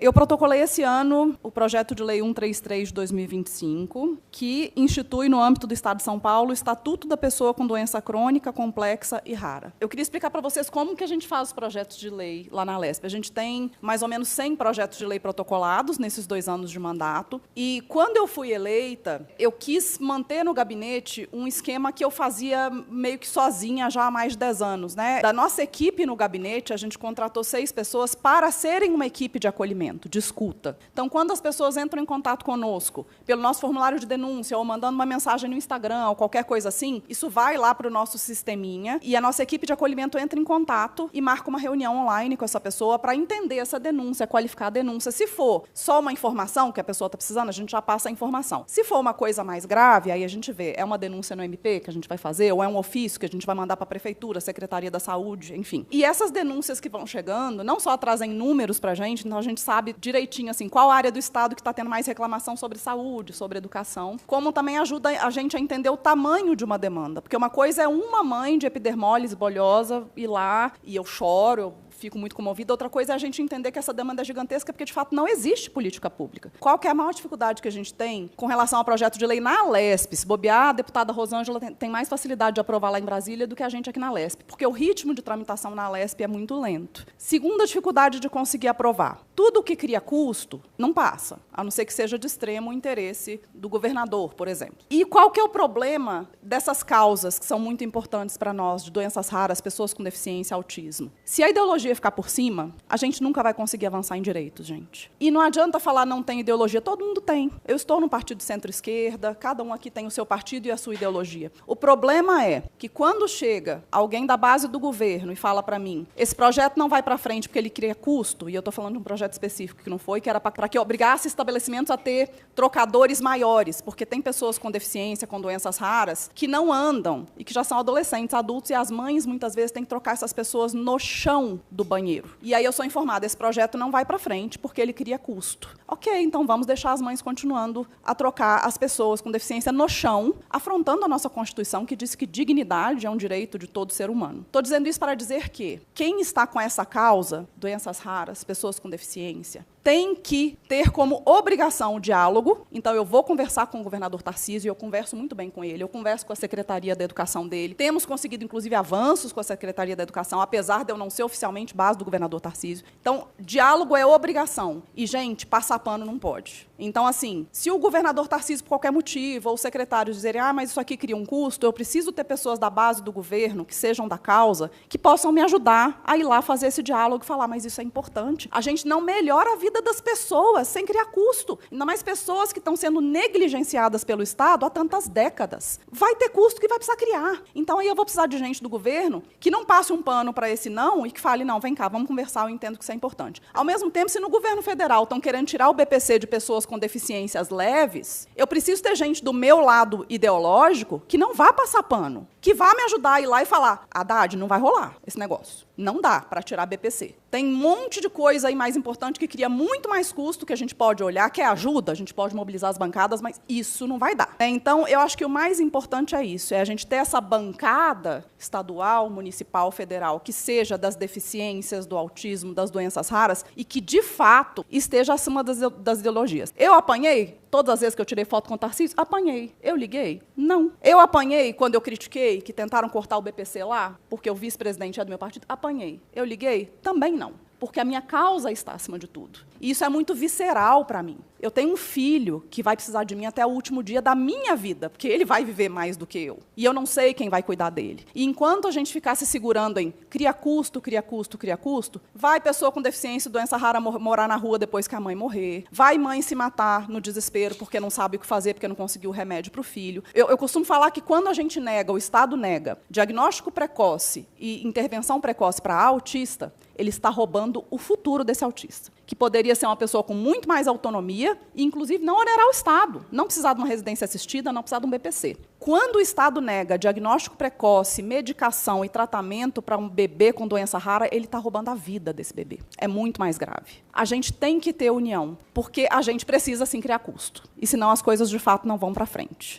Eu protocolei esse ano o projeto de lei 133 de 2025, que institui no âmbito do Estado de São Paulo o Estatuto da Pessoa com Doença Crônica, Complexa e Rara. Eu queria explicar para vocês como que a gente faz os projetos de lei lá na Alesp. A gente tem mais ou menos 100 projetos de lei protocolados nesses 2 anos de mandato. E quando eu fui eleita, eu quis manter no gabinete um esquema que eu fazia meio que sozinha já há mais de 10 anos, né? Da nossa equipe no gabinete, a gente contratou 6 pessoas para serem uma equipe de acolhimento, de escuta. Então, quando as pessoas entram em contato conosco, pelo nosso formulário de denúncia, ou mandando uma mensagem no Instagram, ou qualquer coisa assim, isso vai lá para o nosso sisteminha, e a nossa equipe de acolhimento entra em contato e marca uma reunião online com essa pessoa para entender essa denúncia, qualificar a denúncia. Se for só uma informação que a pessoa está precisando, a gente já passa a informação. Se for uma coisa mais grave, aí a gente vê, é uma denúncia no MP que a gente vai fazer, ou é um ofício que a gente vai mandar para a Prefeitura, Secretaria da Saúde, enfim. E essas denúncias que vão chegando, não só trazem números para a gente, então a gente sabe direitinho assim, qual área do Estado que está tendo mais reclamação sobre saúde, sobre educação, como também ajuda a gente a entender o tamanho de uma demanda. Porque uma coisa é uma mãe de epidermólise bolhosa ir lá, e eu choro, eu fico muito comovida. Outra coisa é a gente entender que essa demanda é gigantesca, porque, de fato, não existe política pública. Qual que é a maior dificuldade que a gente tem com relação ao projeto de lei na Alesp? Se bobear, a deputada Rosângela tem mais facilidade de aprovar lá em Brasília do que a gente aqui na Alesp, porque o ritmo de tramitação na Alesp é muito lento. Segunda dificuldade de conseguir aprovar. Tudo que cria custo não passa, a não ser que seja de extremo interesse do governador, por exemplo. E qual que é o problema dessas causas que são muito importantes para nós, de doenças raras, pessoas com deficiência, autismo? Se a ideologia ficar por cima, a gente nunca vai conseguir avançar em direitos, gente. E não adianta falar não tem ideologia, todo mundo tem. Eu estou no partido centro-esquerda, cada um aqui tem o seu partido e a sua ideologia. O problema é que quando chega alguém da base do governo e fala para mim, esse projeto não vai para frente porque ele cria custo, e eu estou falando de um projeto específico que não foi, que era para que obrigasse estabelecimentos a ter trocadores maiores, porque tem pessoas com deficiência, com doenças raras, que não andam e que já são adolescentes, adultos, e as mães muitas vezes têm que trocar essas pessoas no chão do banheiro. E aí eu sou informada, esse projeto não vai para frente porque ele cria custo. Ok, então vamos deixar as mães continuando a trocar as pessoas com deficiência no chão, afrontando a nossa Constituição, que diz que dignidade é um direito de todo ser humano. Estou dizendo isso para dizer que quem está com essa causa, doenças raras, pessoas com deficiência, tem que ter como obrigação o diálogo. Então, eu vou conversar com o governador Tarcísio, e eu converso muito bem com ele, eu converso com a Secretaria da Educação dele. Temos conseguido, inclusive, avanços com a Secretaria da Educação, apesar de eu não ser oficialmente base do governador Tarcísio. Então, diálogo é obrigação. E, gente, passar pano não pode. Então, assim, se o governador Tarcísio, por qualquer motivo, ou os secretários dizerem, mas isso aqui cria um custo, eu preciso ter pessoas da base do governo, que sejam da causa, que possam me ajudar a ir lá fazer esse diálogo e falar, mas isso é importante. A gente não melhora a vida das pessoas sem criar custo. Ainda mais pessoas que estão sendo negligenciadas pelo Estado há tantas décadas. Vai ter custo que vai precisar criar. Então, aí eu vou precisar de gente do governo que não passe um pano para esse não e que fale, não, vem cá, vamos conversar, eu entendo que isso é importante. Ao mesmo tempo, se no governo federal estão querendo tirar o BPC de pessoas com deficiências leves, eu preciso ter gente do meu lado ideológico que não vá passar pano, que vá me ajudar a ir lá e falar, Haddad, não vai rolar esse negócio. Não dá para tirar BPC. Tem um monte de coisa aí mais importante que cria muito mais custo que a gente pode olhar, que é ajuda, a gente pode mobilizar as bancadas, mas isso não vai dar. Então, eu acho que o mais importante é isso, é a gente ter essa bancada estadual, municipal, federal, que seja das deficiências, do autismo, das doenças raras, e que, de fato, esteja acima das ideologias. Eu apanhei todas as vezes que eu tirei foto com o Tarcísio? Apanhei. Eu liguei? Não. Eu apanhei quando eu critiquei que tentaram cortar o BPC lá, porque o vice-presidente é do meu partido? Apanhei. Eu liguei? Também não. Porque a minha causa está acima de tudo. E isso é muito visceral para mim. Eu tenho um filho que vai precisar de mim até o último dia da minha vida, porque ele vai viver mais do que eu. E eu não sei quem vai cuidar dele. E enquanto a gente ficar se segurando em cria custo, cria custo, cria custo, vai pessoa com deficiência e doença rara morar na rua depois que a mãe morrer. Vai mãe se matar no desespero porque não sabe o que fazer, porque não conseguiu o remédio para o filho. Eu costumo falar que quando a gente nega, o Estado nega, diagnóstico precoce e intervenção precoce para autista, ele está roubando o futuro desse autista, que poderia ser uma pessoa com muito mais autonomia e, inclusive, não onerar o Estado, não precisar de uma residência assistida, não precisar de um BPC. Quando o Estado nega diagnóstico precoce, medicação e tratamento para um bebê com doença rara, ele está roubando a vida desse bebê. É muito mais grave. A gente tem que ter união, porque a gente precisa, sim, criar custo. E senão as coisas, de fato, não vão para frente.